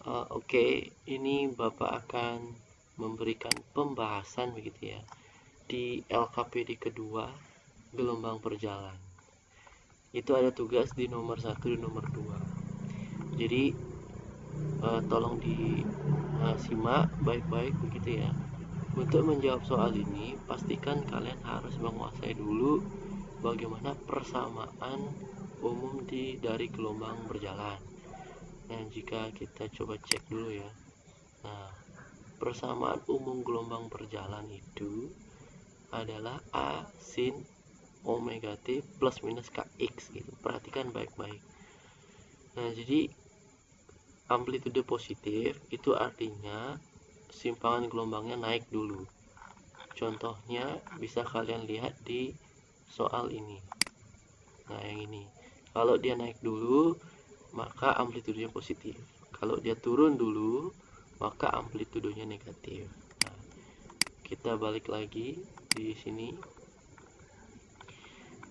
Oke, ini Bapak akan memberikan pembahasan begitu ya di LKPD kedua gelombang perjalanan. Itu ada tugas di nomor 1 dan nomor 2. Jadi tolong disimak baik-baik begitu ya. Untuk menjawab soal ini, pastikan kalian harus menguasai dulu bagaimana persamaan umum dari gelombang berjalan. Nah, jika kita coba cek dulu ya. Nah, persamaan umum gelombang berjalan itu adalah A sin omega t plus minus kx gitu. Perhatikan baik-baik. Nah, jadi amplitude positif itu artinya simpangan gelombangnya naik dulu. Contohnya bisa kalian lihat di soal ini. Nah, yang ini. Kalau dia naik dulu, maka amplitudenya positif. Kalau dia turun dulu, maka amplitudenya negatif. Nah, kita balik lagi di sini.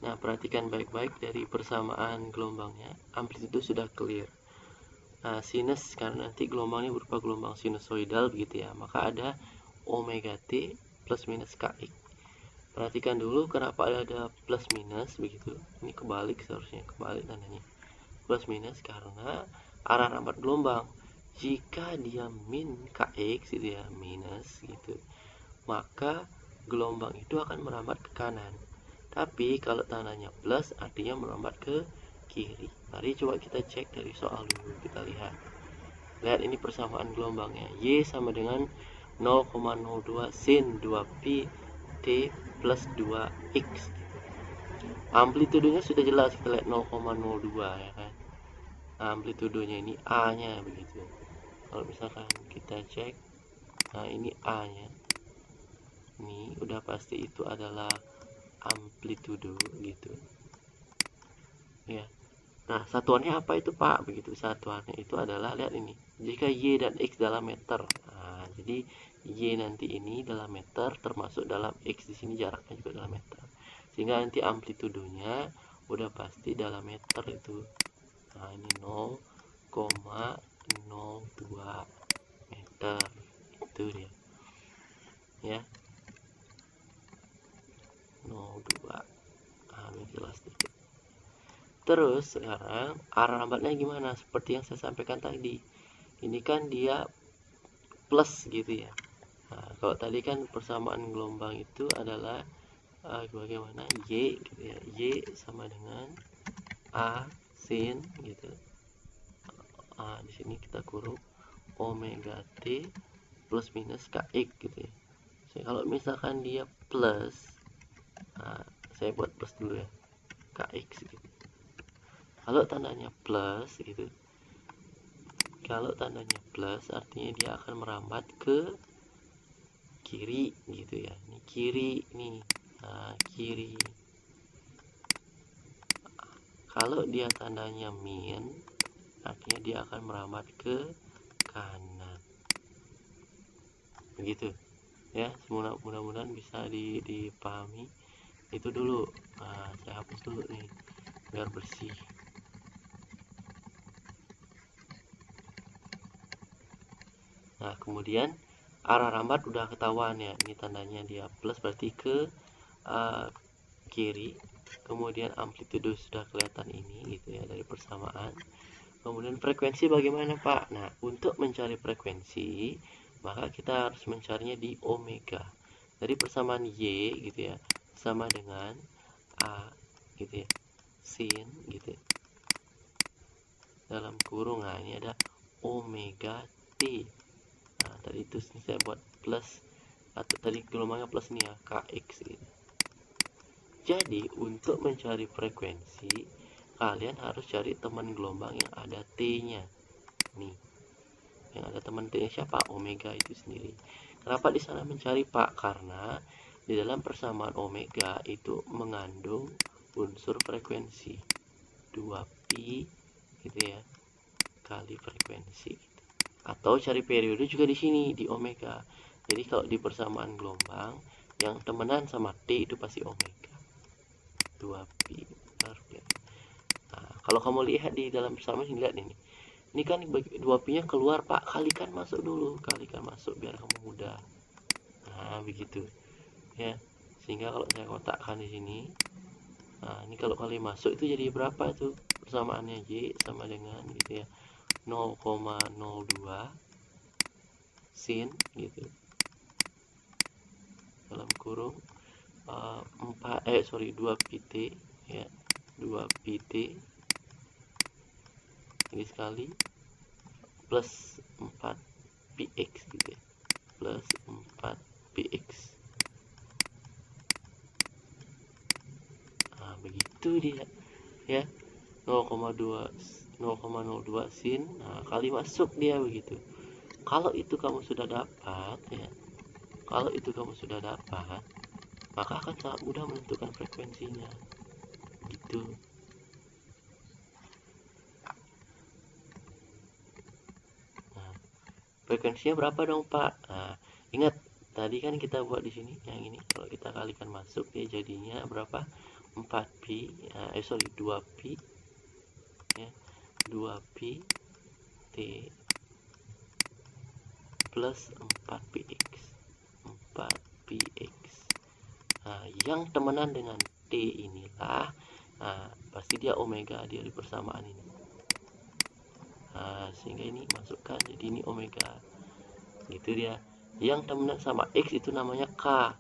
Nah, perhatikan baik-baik dari persamaan gelombangnya. Amplitude sudah clear. Nah, sinus karena nanti gelombangnya berupa gelombang sinusoidal begitu ya. Maka ada omega t plus minus kx. Perhatikan dulu kenapa ada plus minus begitu. Ini kebalik, seharusnya kebalik tandanya. Plus minus karena arah rambat gelombang. Jika dia min kx gitu ya, minus gitu, maka gelombang itu akan merambat ke kanan. Tapi kalau tandanya plus artinya merambat ke kiri. Mari coba kita cek dari soal dulu. Kita lihat. Lihat ini persamaan gelombangnya. Y sama dengan 0,02 sin 2pi t plus 2x. Amplitudenya sudah jelas, kita lihat 0,02 ya kan. Amplitudenya ini A-nya begitu. Kalau misalkan kita cek, nah ini A-nya. Ini udah pasti itu adalah amplitudo gitu. Ya. Nah, satuannya apa itu, Pak? Begitu. Satuannya itu adalah, lihat ini. Jika Y dan X dalam meter. Nah, jadi Y nanti ini dalam meter termasuk dalam X di sini jaraknya juga dalam meter. Sehingga nanti amplitudonya udah pasti dalam meter itu. Nah, ini 0,02 meter. Itu dia. Ya. 0,2. Nah, ini jelas dikit. Terus sekarang arah rambatnya gimana? Seperti yang saya sampaikan tadi. Ini kan dia plus gitu ya. Nah, kalau tadi kan persamaan gelombang itu adalah bagaimana Y gitu ya. Y sama dengan A sin gitu. Di sini kita kurung omega t plus minus kx gitu ya. Kalau misalkan dia plus, saya buat plus dulu ya, kx gitu. Kalau tandanya plus gitu, kalau tandanya plus artinya dia akan merambat ke kiri gitu ya. Ini kiri nih. Nah, kiri. Kalau dia tandanya min, artinya dia akan merambat ke kanan. Begitu. Ya, mudah-mudahan bisa dipahami. Itu dulu. Nah, saya hapus dulu nih biar bersih. Nah, kemudian arah rambat udah ketahuan ya. Ini tandanya dia plus berarti ke kiri. Kemudian amplitudo sudah kelihatan ini gitu ya dari persamaan. Kemudian frekuensi bagaimana, Pak? Nah, untuk mencari frekuensi maka kita harus mencarinya di omega. Dari persamaan Y gitu ya sama dengan A gitu ya, sin gitu ya. Dalam kurung, nah ini ada omega t. Nah, tadi itu saya buat plus, atau tadi gelombangnya plus nih ya, kx gitu. Jadi untuk mencari frekuensi kalian harus cari teman gelombang yang ada t-nya nih. Yang ada teman t-nya siapa? Omega itu sendiri. Kenapa di sana mencari, Pak? Karena di dalam persamaan omega itu mengandung unsur frekuensi 2pi gitu ya kali frekuensi. Atau cari periode juga di sini di omega. Jadi kalau di persamaan gelombang yang temenan sama t itu pasti omega 2pi. Nah, kalau kamu lihat di dalam persamaan ini, lihat ini Ini kan 2pi nya keluar Pak, kalikan masuk dulu, kalikan masuk biar kamu mudah. Nah begitu ya, sehingga kalau saya kotakkan di sini, nah ini kalau kali masuk itu jadi berapa itu persamaannya, Y sama dengan gitu ya 0,02 sin gitu dalam kurung 2pt ya, 2pt ini sekali plus 4px gitu ya, plus 4px. Nah begitu dia ya, 0,02 sin, nah kali masuk dia begitu. Kalau itu kamu sudah dapat ya, kalau itu kamu sudah dapat, maka akan sangat mudah menentukan frekuensinya gitu. Nah, frekuensinya berapa dong Pak? Nah, ingat tadi kan kita buat di sini yang ini, kalau kita kalikan masuk dia jadinya berapa? 4pi 2pi ya, 2pi t plus 4px 4px. Nah, yang temenan dengan T inilah, nah, pasti dia omega, dia di persamaan ini. Nah, sehingga ini masukkan, jadi ini omega. Gitu dia. Yang temenan sama X itu namanya K,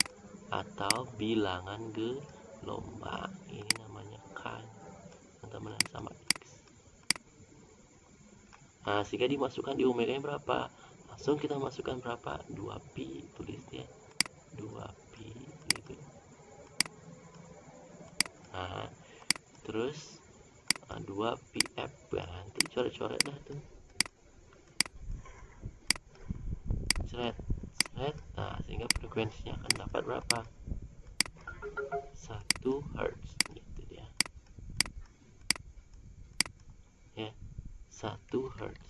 atau bilangan gelombang. Ini namanya K, yang temenan sama X. Nah, sehingga dimasukkan di omega berapa? Langsung kita masukkan berapa? 2pi, tulis dia. 2pi gitu. Nah, terus 2pf ya, nanti coret-coret dah tuh, seret seret. Nah sehingga frekuensinya akan dapat berapa? 1 Hz gitu dia ya, 1 Hz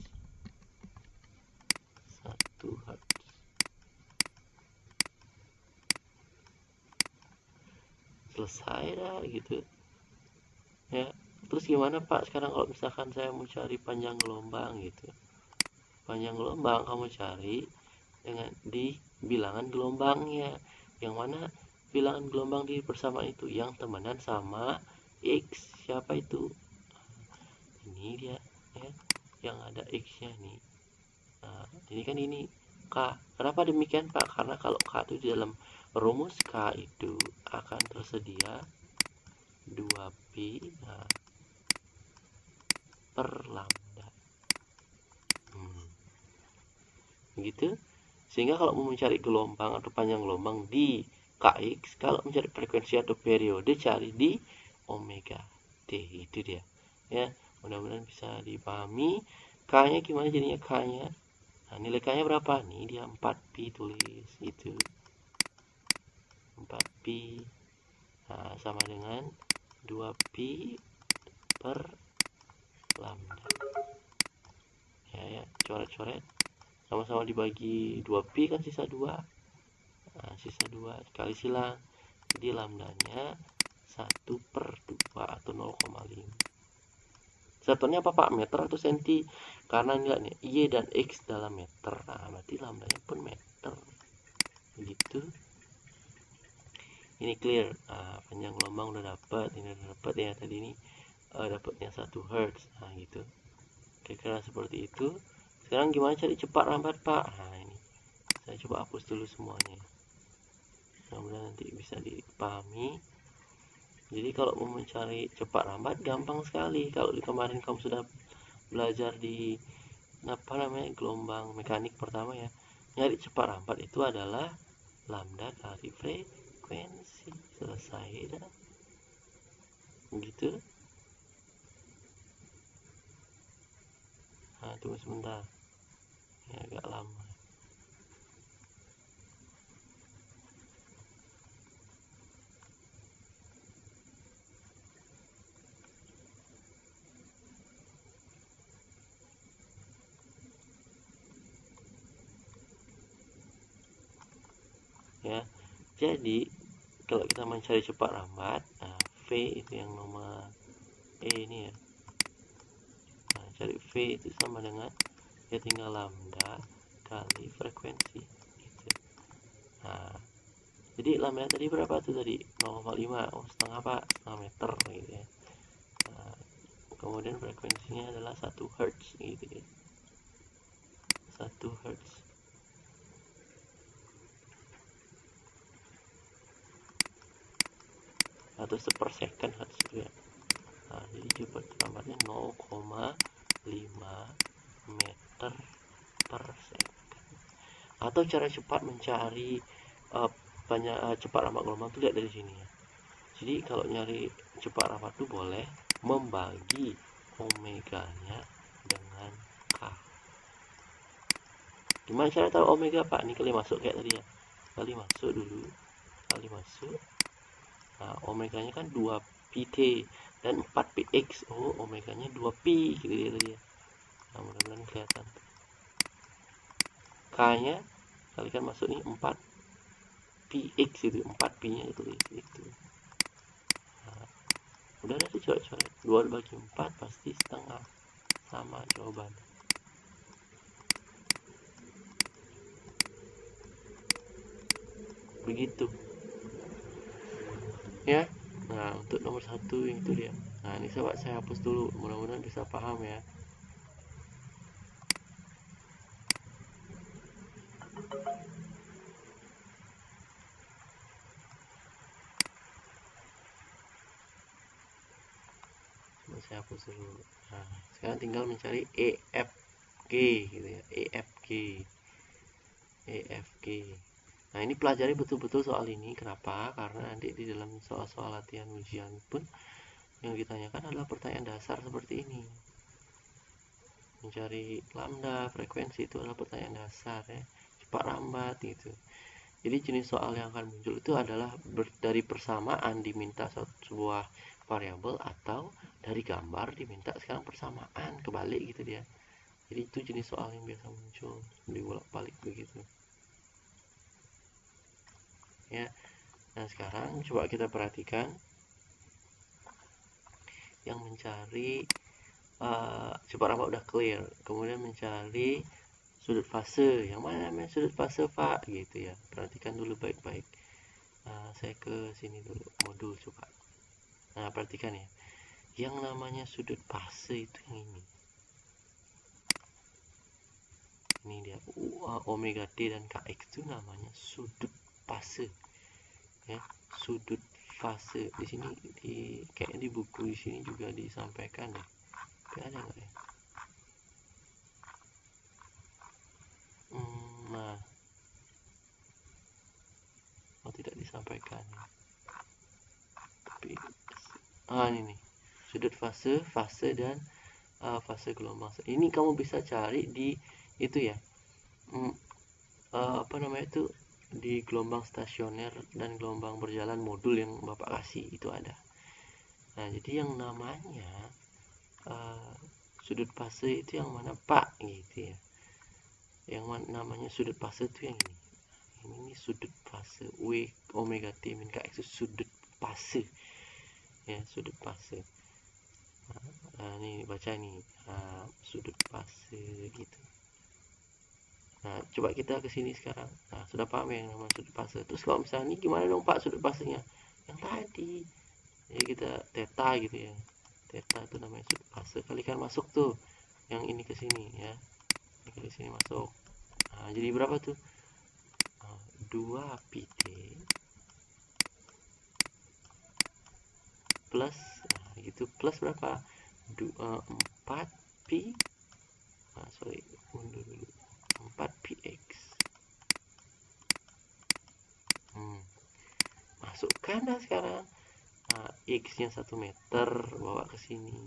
1 Hz. Selesai dah gitu ya. Terus gimana Pak sekarang kalau misalkan saya mau cari panjang gelombang gitu? Panjang gelombang kamu cari dengan di bilangan gelombangnya. Yang mana bilangan gelombang di persamaan itu? Yang temenan sama X. Siapa itu? Ini dia ya, yang ada X nya nih. Nah ini kan ini K. Kenapa demikian Pak? Karena kalau K itu di dalam rumus K itu akan tersedia 2pi per lambda. Begitu. Sehingga kalau mau mencari gelombang atau panjang gelombang di Kx, kalau mencari frekuensi atau periode cari di omega t. Itu dia ya, mudah-mudahan bisa dipahami. K nya gimana jadinya? K nya, nah nilai K nya berapa nih? Dia 4pi, tulis itu 4pi. Nah, sama dengan 2pi per lambda ya, coret-coret, sama-sama dibagi 2pi kan sisa 2. Nah, sisa 2 kali silang, jadi lambdanya 1/2 atau 0,5. Satuannya apa Pak? Meter atau senti? Karena nilainya Y dan X dalam meter, nah berarti lambdanya pun meter. Begitu. Ini clear. Nah, panjang gelombang udah dapat, ini udah dapat ya tadi ini dapatnya 1 Hz. Nah gitu, kira-kira seperti itu. Sekarang gimana cari cepat lambat Pak? Nah ini saya coba hapus dulu semuanya, mudah-mudahan nanti bisa dipahami. Jadi kalau mau mencari cepat lambat gampang sekali. Kalau di kemarin kamu sudah belajar di apa namanya gelombang mekanik pertama ya, nyari cepat lambat itu adalah lambda kali frekuensi. Selesai dah begitu. Nah tunggu sebentar ya, agak lama. Ya, jadi kalau kita mencari cepat lambat, nah, V itu yang nomor E ini ya. Nah, cari V itu sama dengan ya tinggal lambda kali frekuensi gitu. Nah, jadi lambda tadi berapa tuh tadi? 0,5. Oh, setengah apa? Setengah meter gitu ya. Nah, kemudian frekuensinya adalah 1 Hz gitu ya. 1 Hz. Atau sepersecond Hz itu ya. Nah, jadi cepat lambatnya 0,5 meter per second. Atau cara cepat mencari cepat rambat gelombang itu lihat dari sini ya. Jadi kalau nyari cepat rambat itu boleh membagi omeganya dengan K. Gimana cara tahu omega Pak? Ini kali masuk kayak tadi ya. Kali masuk dulu. Kali masuk. Nah, omeganya kan 2pt dan 4px. Oh, omeganya 2pi gitu ya tadi ya. Nah, mudah-mudahan kelihatan. K-nya kalikan masuk nih 4px itu, 4pi-nya ditulis itu. Nah, udah ada tuh coret-coret. 2 bagi 4 pasti setengah. Sama jawabannya. Begitu. Ya. Nah, untuk nomor 1 yang itu dia. Nah, ini sobat saya hapus dulu. Mudah-mudahan bisa paham ya. Saya hapus dulu. Nah, sekarang tinggal mencari EFG gitu ya. EFG. Nah, ini pelajari betul-betul soal ini. Kenapa? Karena nanti di dalam soal-soal latihan ujian pun yang ditanyakan adalah pertanyaan dasar seperti ini. Mencari lambda, frekuensi itu adalah pertanyaan dasar ya. Cepat lambat gitu. Jadi jenis soal yang akan muncul itu adalah dari persamaan diminta sebuah variabel atau dari gambar diminta sekarang persamaan, kebalik gitu dia. Jadi itu jenis soal yang biasa muncul, dibolak-balik begitu. Ya. Nah, sekarang coba kita perhatikan yang mencari cepat rambat udah clear, kemudian mencari sudut fase. Yang mana namanya sudut fase Pak gitu ya. Perhatikan dulu baik-baik. Saya ke sini dulu, modul coba. Nah, perhatikan ya. Yang namanya sudut fase itu yang ini. Ini dia omega t dan kx itu namanya sudut fase. Ya, sudut fase. Di sini kayaknya di buku di sini juga disampaikan ya. Ada nggak ya? Nah, tidak disampaikan ya. Tapi ini nih. Sudut fase, fase dan fase gelombang. Ini kamu bisa cari di itu ya. Apa namanya itu, di gelombang stasioner dan gelombang berjalan modul yang Bapak kasih itu ada. Nah, jadi yang namanya sudut fase itu yang mana Pak gitu ya. Yang namanya sudut fase itu yang ini. Ini sudut fase W omega t min kx itu sudut fase. Ya, sudut fase. Nah, ini baca nih, sudut fase gitu. Nah, coba kita ke sini sekarang. Nah, sudah paham yang nama sudut fase. Terus kalau misalnya ini gimana dong Pak sudut fasenya? Yang tadi. Jadi kita theta gitu ya. Theta itu namanya sudut fase. Kalikan masuk tuh. Yang ini ke sini ya. Ini ke sini masuk. Nah, jadi berapa tuh? 2pt plus gitu plus berapa? 4pi. Sorry, mundur dulu. 4px. Masukkan dah sekarang. X nya 1 meter bawa ke sini,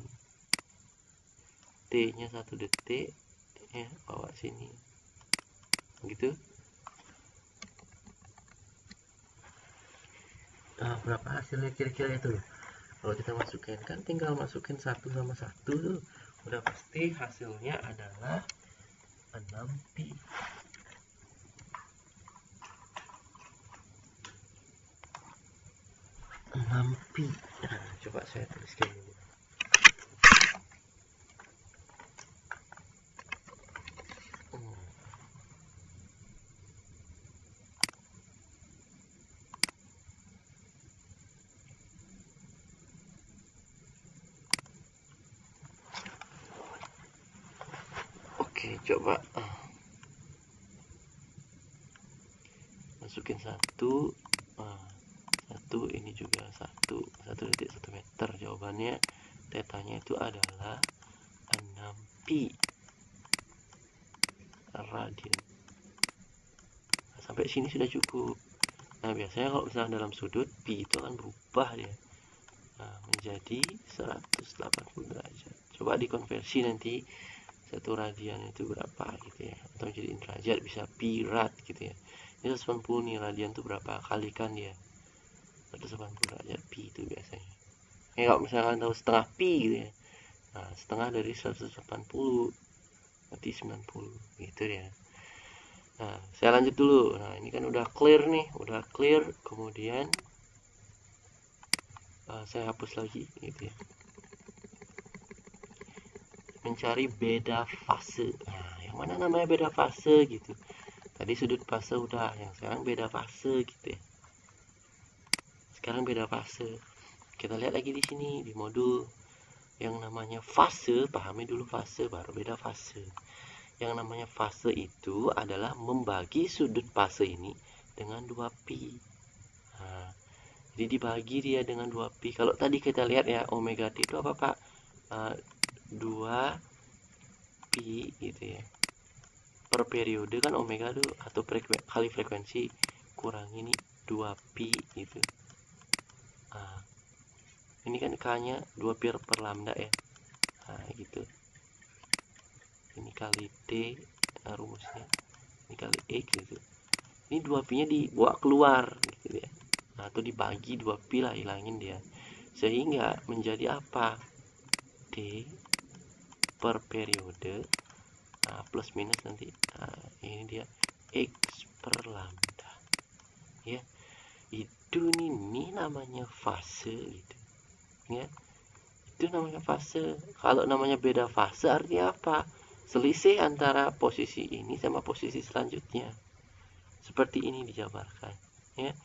T nya 1 detik ya, bawa sini gitu. Berapa hasilnya kira-kira itu? Kalau kita masukin kan tinggal masukin 1 sama 1 tuh udah pasti hasilnya adalah 6pi. 6pi. Nah, coba saya tuliskan dulu. Oke, coba masukin 1, ini juga 1,1 meter. Jawabannya tetanya itu adalah 6 pi radian. Nah, sampai sini sudah cukup. Nah, biasanya kalau misalnya dalam sudut pi itu akan berubah dia, menjadi 180 derajat. Coba dikonversi nanti 1 radian itu berapa gitu ya, atau jadi derajat bisa pi rad gitu ya. Ini 180 nih, radian itu berapa, kalikan dia 180 derajat pi itu biasanya. Kalau misalkan tahu setengah pi gitu ya, nah setengah dari 180 berarti 90 gitu ya. Nah, saya lanjut dulu. Nah, ini kan udah clear nih, kemudian saya hapus lagi gitu ya. Mencari beda fase. Nah, yang mana namanya beda fase gitu. Tadi sudut fase udah, yang sekarang beda fase gitu ya. Sekarang beda fase. Kita lihat lagi di sini di modul yang namanya fase, pahami dulu fase baru beda fase. Yang namanya fase itu adalah membagi sudut fase ini dengan 2pi. Nah, jadi dibagi dia dengan 2pi. Kalau tadi kita lihat ya, omega t itu apa Pak? 2pi gitu ya. Per periode kan omega itu atau kali frekuensi kurang ini 2pi gitu. Nah, ini kan K-nya 2 pi per lambda ya. Nah, gitu. Ini kali T rumusnya. Ini kali X gitu. Ini 2pi nya dibawa keluar gitu ya. Nah, atau dibagi 2pi lah, hilangin dia. Sehingga menjadi apa? D per periode. Nah, plus minus nanti. Nah, ini dia X per lambda. Ya. Itu ini namanya fase gitu. Ya. Itu namanya fase. Kalau namanya beda fase artinya apa? Selisih antara posisi ini sama posisi selanjutnya. Seperti ini dijabarkan, ya.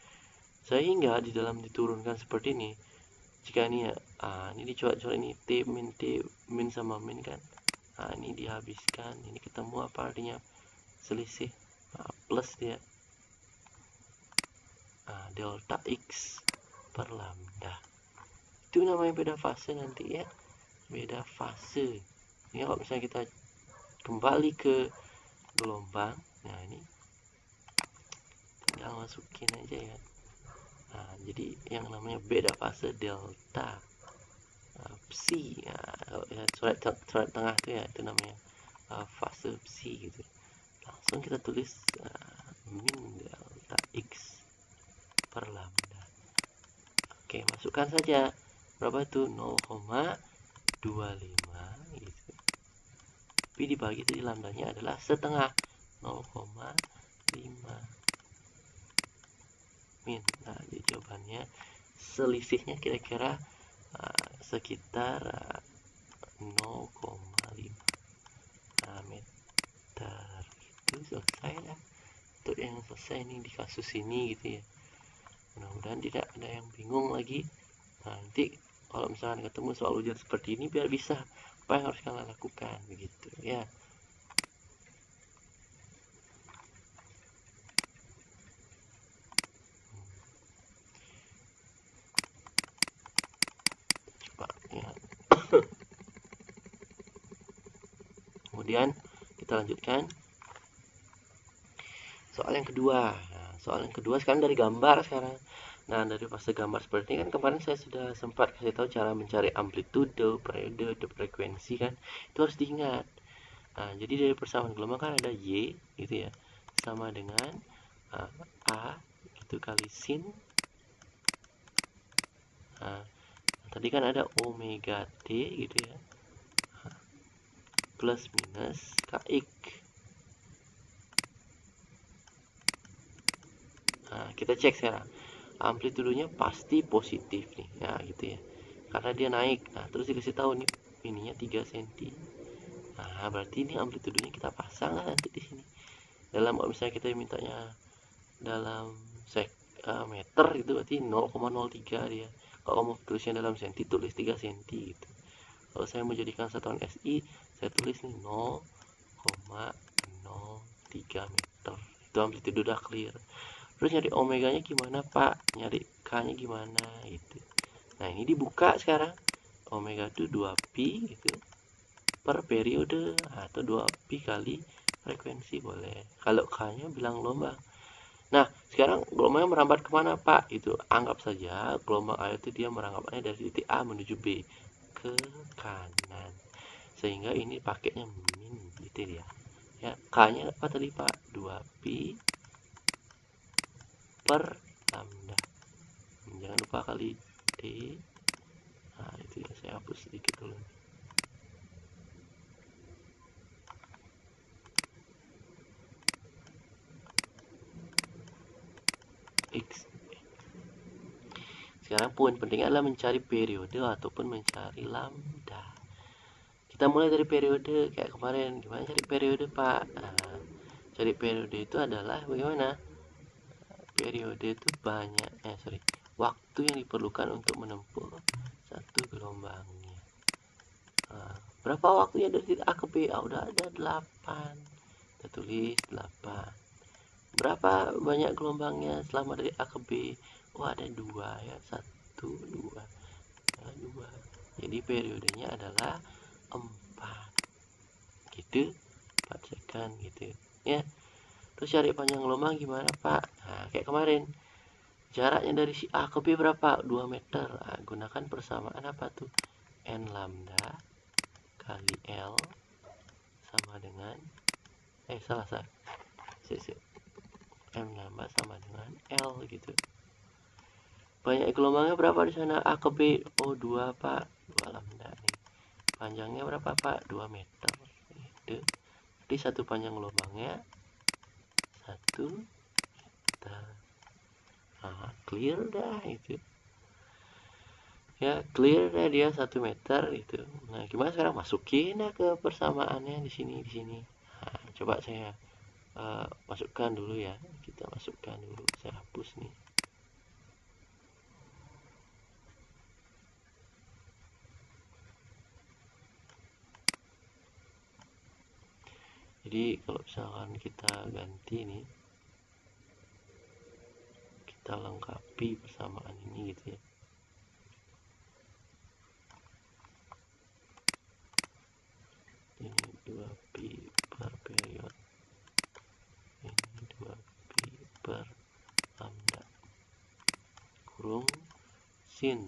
Sehingga di dalam diturunkan seperti ini, jika ini ya, ini dicoret-coret ini T min sama min kan. Nah, ini dihabiskan, ini ketemu apa artinya? Selisih. Plus dia. Delta X per lambda. Itu namanya beda fase nanti ya. Beda fase. Ini kalau misalnya kita kembali ke gelombang, nah ini tinggal masukin aja ya. Nah, jadi yang namanya beda fase delta psi ya, coret tengah itu ya, itu namanya fase psi gitu. Langsung kita tulis min delta x per lambda. Oke, masukkan saja berapa itu 0,25 gitu. Tapi dibagi tadi lambdanya adalah setengah 0,5 min. Nah, jadi jawabannya selisihnya kira-kira sekitar 0,5 meter gitu. Selesai lah untuk yang selesai ini di kasus ini gitu ya. Mudah-mudahan tidak ada yang bingung lagi. Nah, nanti kalau misalkan ketemu soal ujian seperti ini biar bisa apa yang harus kalian lakukan begitu ya. Coba ya. Kemudian kita lanjutkan soal yang kedua. Nah, soal yang kedua sekarang dari gambar sekarang. Nah, dari fase gambar seperti ini kan kemarin saya sudah sempat kasih tahu cara mencari amplitude, periode, frekuensi kan. Itu harus diingat. Nah, jadi dari persamaan gelombang kan ada Y gitu ya. Sama dengan A itu kali sin. Nah, tadi kan ada omega T gitu ya. Plus minus KX. Nah, kita cek sekarang. Amplitudenya pasti positif nih. Nah, gitu ya. Karena dia naik. Nah, terus dikasih tahu nih ininya 3 cm. Nah, berarti ini amplitudenya kita pasang lah nanti di sini. Dalam misalnya kita mintanya dalam meter itu berarti 0,03 dia. Kalau mau tulisnya dalam senti tulis 3 cm gitu. Kalau saya mau jadikan satuan SI, saya tulis nih 0,03 0,03 meter. Itu amplitude udah clear. Terus nyari omeganya gimana Pak? Nyari K-nya gimana gitu. Nah, ini dibuka sekarang. Omega itu 2pi gitu per periode, atau 2pi kali frekuensi boleh. Kalau K-nya bilang gelombang. Nah, sekarang gelombangnya merambat kemana Pak? Itu anggap saja gelombang air itu dia merambatnya dari titik A menuju B ke kanan. Sehingga ini pakainya min gitu dia. Ya, K-nya apa tadi Pak? 2pi per lambda. Jangan lupa kali D. Nah, itu ya, saya hapus sedikit dulu. X. Sekarang poin penting adalah mencari periode ataupun mencari lambda. Kita mulai dari periode kayak kemarin. Gimana cari periode Pak? Nah, cari periode itu adalah bagaimana? Periode itu waktu yang diperlukan untuk menempuh satu gelombangnya. Nah, berapa waktunya dari titik A ke B? Udah ada 8. Kita tulis 8. Berapa banyak gelombangnya selama dari A ke B? Ada 2 ya, 1, 2. Nah, 2. Jadi periodenya adalah 4. Gitu, 4 second gitu ya. Terus cari panjang gelombang gimana Pak? Nah, kayak kemarin. Jaraknya dari si A ke B berapa? 2 meter. Nah, gunakan persamaan apa tuh? N lambda kali L sama dengan salah. M lambda sama dengan L gitu. Banyak gelombangnya berapa di sana? A ke B. 2 Pak. 2 lambda nih. Panjangnya berapa Pak? 2 meter. Gitu. Jadi satu panjang gelombangnya 1 meter. Nah, clear dah itu. Ya, clear dah dia 1 meter itu. Nah, gimana sekarang masukin dah ke persamaannya di sini. Nah, coba saya masukkan dulu ya. Kita masukkan dulu. Saya hapus nih. Jadi kalau misalkan kita ganti nih, kita lengkapi persamaan ini gitu ya. Ini 2pi per period, ini 2pi per lambda kurung sin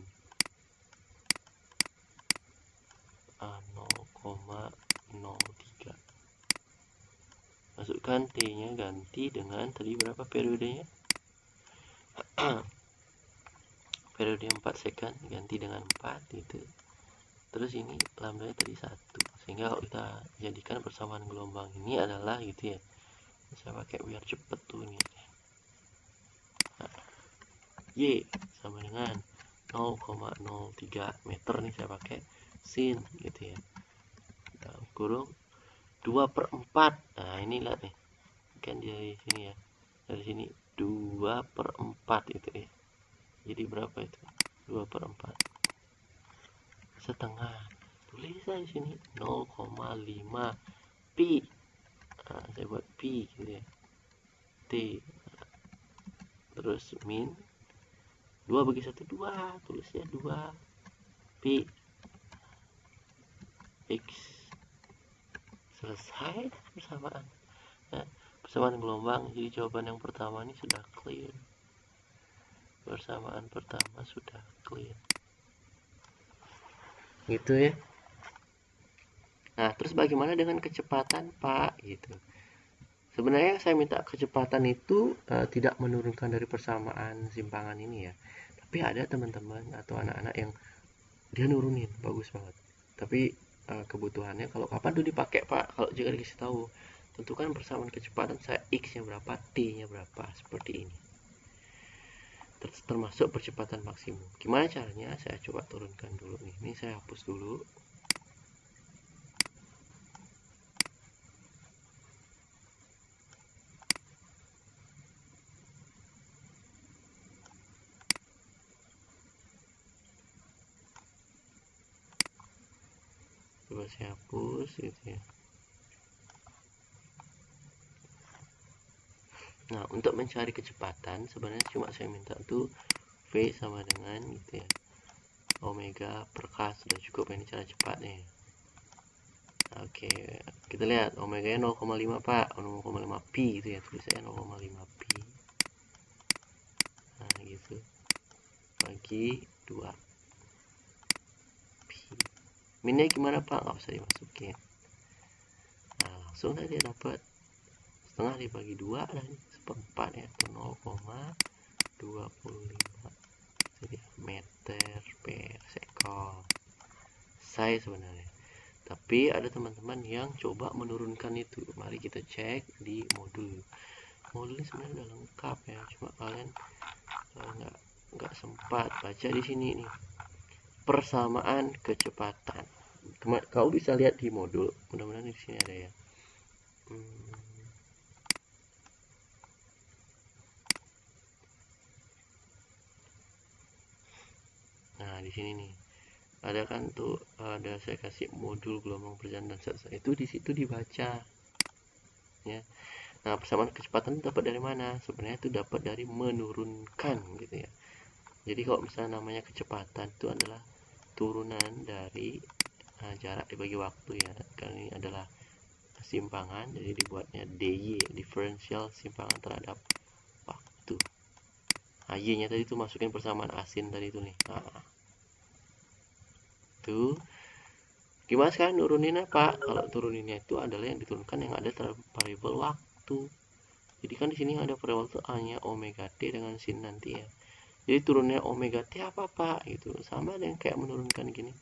A 0,03. Masukkan T nya, ganti dengan tadi berapa periodenya? Periode 4 second, ganti dengan 4 gitu. Terus ini lambda tadi 1, sehingga kalau kita jadikan persamaan gelombang ini adalah gitu ya. Saya pakai biar cepet tuh ini. Nah, Y sama dengan 0,03 meter nih saya pakai sin gitu ya. Dalam kurung 2/4. Nah, ini lihat nih. Kan dari sini ya. Dari sini 2/4 itu ya. Jadi berapa itu? 2/4. Setengah. Tulis di sini 0,5 pi. Nah, saya buat pi gitu ya. T. Terus min 2 bagi 1 2, tulisnya 2 pi x. Selesai persamaan. Nah, persamaan gelombang. Jadi jawaban yang pertama ini sudah clear. Persamaan pertama sudah clear. Gitu ya. Nah, terus bagaimana dengan kecepatan, Pak? Gitu. Sebenarnya saya minta kecepatan itu tidak menurunkan dari persamaan simpangan ini ya. Tapi ada teman-teman atau anak-anak yang dia nurunin, bagus banget. Tapi kebutuhannya kalau kapan tuh dipakai Pak? Kalau jika dikasih tahu, tentukan persamaan kecepatan saya x-nya berapa, t-nya berapa, seperti ini. Termasuk percepatan maksimum. Gimana caranya? Saya coba turunkan dulu nih. Ini saya hapus dulu. Coba saya hapus gitu ya. Nah, untuk mencari kecepatan sebenarnya cuma saya minta tuh V sama dengan gitu ya, omega per K, sudah cukup. Ini cara cepat nih. Oke, kita lihat omega nya 0,5 Pak, 0,5 pi itu ya, tulis saya 0,5 pi. Nah, gitu. Bagi 2 pi. Minnya gimana Pak? Nggak usah dimasukin. Nah, langsung dia dapat setengah dibagi 2 dan seperempat ya, atau 0,25 jadi meter per sekon. Saya sebenarnya. Tapi ada teman-teman yang coba menurunkan itu. Mari kita cek di modul. Modul ini sebenarnya udah lengkap ya, cuma kalian nggak sempat baca di sini nih. Persamaan kecepatan. Kau bisa lihat di modul. Mudah-mudahan di sini ada ya. Nah, di sini nih. Ada kan tuh, ada saya kasih modul gelombang perjalanan dan zat-zat itu di situ dibaca ya. Nah, persamaan kecepatan dapat dari mana? Sebenarnya itu dapat dari menurunkan gitu ya. Jadi kalau misalnya namanya kecepatan itu adalah turunan dari jarak dibagi waktu ya. Karena ini adalah simpangan, jadi dibuatnya DY, diferensial simpangan terhadap waktu. Nah, Y-nya tadi itu masukin persamaan asin tadi itu nih. Nah, itu gimana sekarang nuruninnya Pak? Kalau turuninnya itu adalah yang diturunkan yang ada terhadap variabel waktu. Jadi kan di sini ada variabel itu hanya omega t dengan sin nanti ya. Jadi turunnya omega t apa Pak? Itu sama dengan kayak menurunkan gini.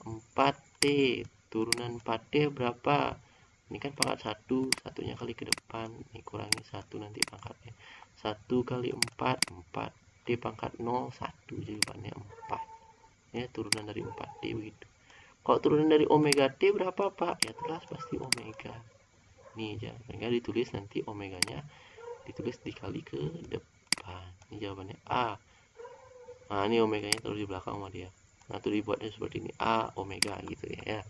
4t, turunan 4t berapa? Ini kan pangkat 1, satunya kali ke depan, ini kurangi 1 nanti pangkatnya. 1 kali 4, 4. D pangkat 0, 1, jawabannya 4. Ya, turunan dari 4D begitu. Kalau turunan dari omega T berapa Pak? Ya jelas pasti omega. Nih jawabannya ditulis nanti omeganya ditulis dikali ke depan. Ini jawabannya A. Nah, ini omeganya terus di belakang sama dia. Nah, itu dibuatnya seperti ini, A omega gitu ya.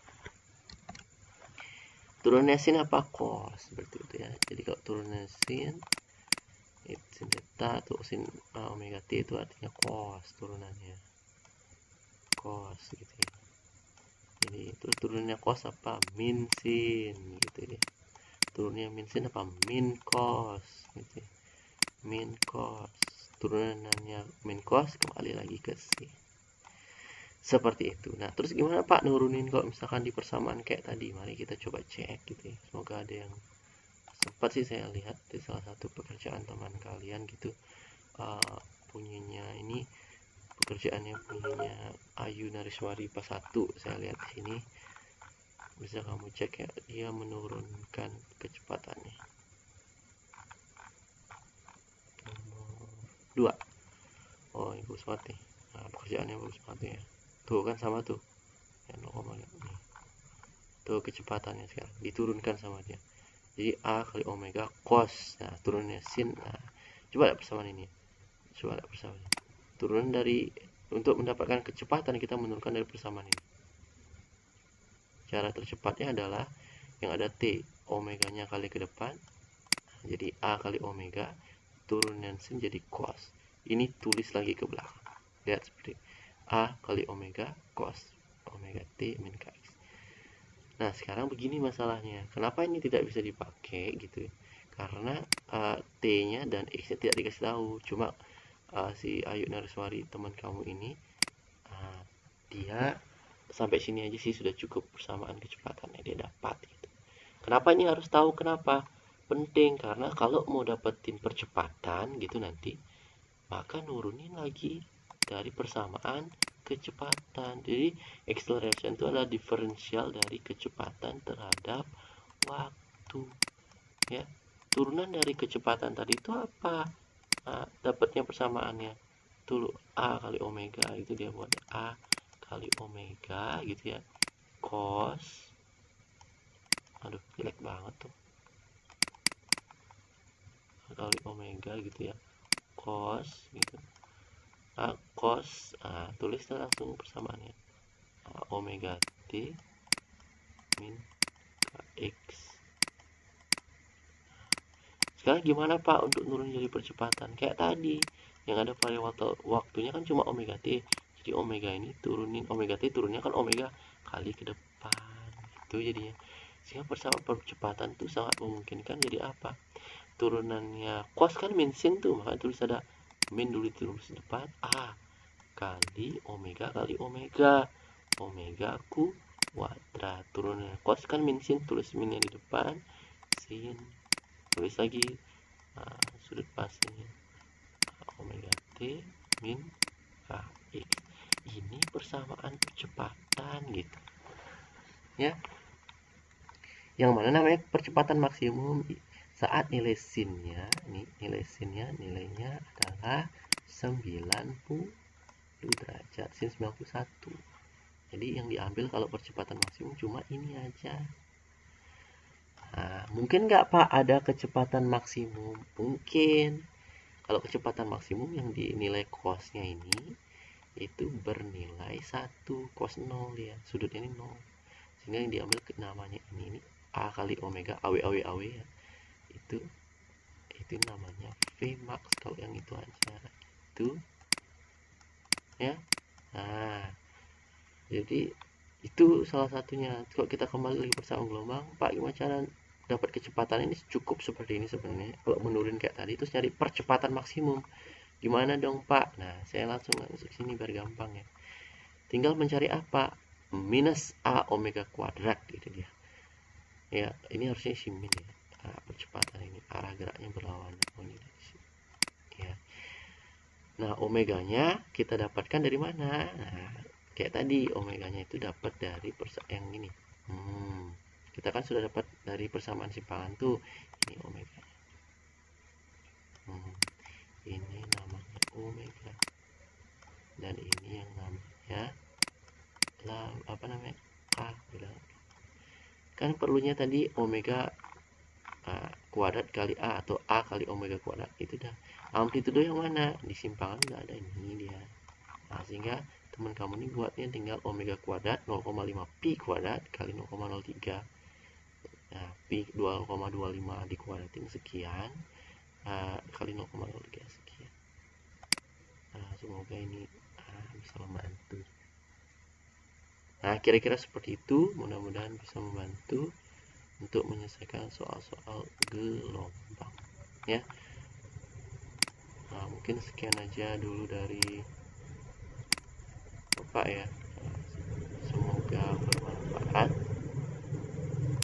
Turunnya sin apa cos seperti itu ya. Jadi kalau turunnya sin theta atau sin omega t itu artinya cos turunannya. Cos gitu ya. Jadi terus turunnya cos apa? Min sin gitu ya. Turunnya min sin apa? Min cos gitu ya. Min cos. Turunannya min cos kembali lagi ke sin. Seperti itu. Nah, terus gimana Pak nurunin kalau misalkan di persamaan kayak tadi? Mari kita coba cek gitu ya. Semoga ada yang sempat sih saya lihat di salah satu pekerjaan teman kalian gitu. Punyanya ini pekerjaannya punyanya Ayu Nariswari pas 1 saya lihat di sini. Bisa kamu cek ya, dia menurunkan kecepatannya. Nomor 2. Oh, ini bagus banget nih. Nah, pekerjaannya bagus banget ya. Tuh kan sama tuh. Ya, 0,5 nih. Tuh kecepatannya sekarang diturunkan sama dia. Jadi A kali omega cos. Nah, turunnya sin. Nah, coba lihat persamaan ini. Coba lihat persamaan ini. Turun dari untuk mendapatkan kecepatan kita menurunkan dari persamaan ini. Cara tercepatnya adalah yang ada T, omeganya kali ke depan. Jadi A kali omega, turunan sin jadi cos. Ini tulis lagi ke belakang. Lihat seperti A kali omega cos omega T min Kx. Nah, sekarang begini masalahnya. Kenapa ini tidak bisa dipakai gitu? Karena T-nya dan X-nya tidak dikasih tahu. Cuma si Ayu Nariswari teman kamu ini dia sampai sini aja sih sudah cukup persamaan kecepatannya dia dapat gitu. Kenapa ini harus tahu kenapa? Penting karena kalau mau dapetin percepatan gitu nanti maka nurunin lagi dari persamaan kecepatan. Jadi acceleration itu adalah diferensial dari kecepatan terhadap waktu ya. Turunan dari kecepatan tadi itu apa? Nah, dapatnya persamaannya dulu A kali omega itu dia buat A kali omega gitu ya, cos, aduh jelek banget tuh, A kali omega gitu ya, cos gitu, cos, tulis langsung persamaannya, omega t min kx. Sekarang gimana Pak untuk nurun jadi percepatan? Kayak tadi, yang ada pada waktunya kan cuma omega T. Jadi omega ini turunin, omega T turunnya kan omega kali ke depan. Itu jadinya. Sehingga percepatan tuh sangat memungkinkan jadi apa? Turunannya cos kan min sin tuh, maka tulis ada min dulu tulis depan A kali omega omega kuadrat. Turunannya cos kan min sin, tulis minnya di depan, sin tulis lagi sudut pasangnya omega T min AX. Ini persamaan percepatan gitu ya, yang mana namanya percepatan maksimum saat nilai sinnya nilainya adalah 90 derajat, sin 91. Jadi yang diambil kalau percepatan maksimum cuma ini aja. Nah, mungkin nggak Pak ada kecepatan maksimum? Mungkin. Kalau kecepatan maksimum yang dinilai cosnya ini itu bernilai 1, cos 0 ya, sudutnya ini 0. Sehingga yang diambil namanya ini A kali omega AW ya. Itu namanya V max kalau yang itu aja. Itu ya. Nah, jadi itu salah satunya. Kalau kita kembali lagi persamaan gelombang, Pak, gimana cara dapat kecepatan ini? Cukup seperti ini sebenarnya. Kalau menurun kayak tadi, terus cari percepatan maksimum. Gimana dong Pak? Nah, saya langsung masuk sini biar gampang ya. Tinggal mencari apa? Minus A omega kuadrat, gitu dia. Ya, ini harusnya si min ya. Percepatan ini, arah geraknya berlawanan. Oh, ini dari sini. Ya. Nah, omeganya kita dapatkan dari mana? Nah, kayak tadi, omeganya itu dapat dari yang ini. Kita kan sudah dapat dari persamaan simpangan tuh. Ini omeganya. Ini namanya omega. Dan ini yang namanya K bilang. Kan perlunya tadi omega kuadrat kali A atau A kali omega kuadrat. Itu dah. Amplitudo yang mana? Di simpangan udah ada, ini dia. Nah, sehingga teman kamu ini buatnya tinggal omega kuadrat 0,5 pi kuadrat kali 0,03. Nah, pi 2,25 dikuadratin sekian kali 0,03 sekian. Nah, semoga ini bisa membantu. Nah, kira-kira seperti itu. Mudah-mudahan bisa membantu untuk menyelesaikan soal-soal gelombang ya. Nah, mungkin sekian aja dulu dari Bapak ya.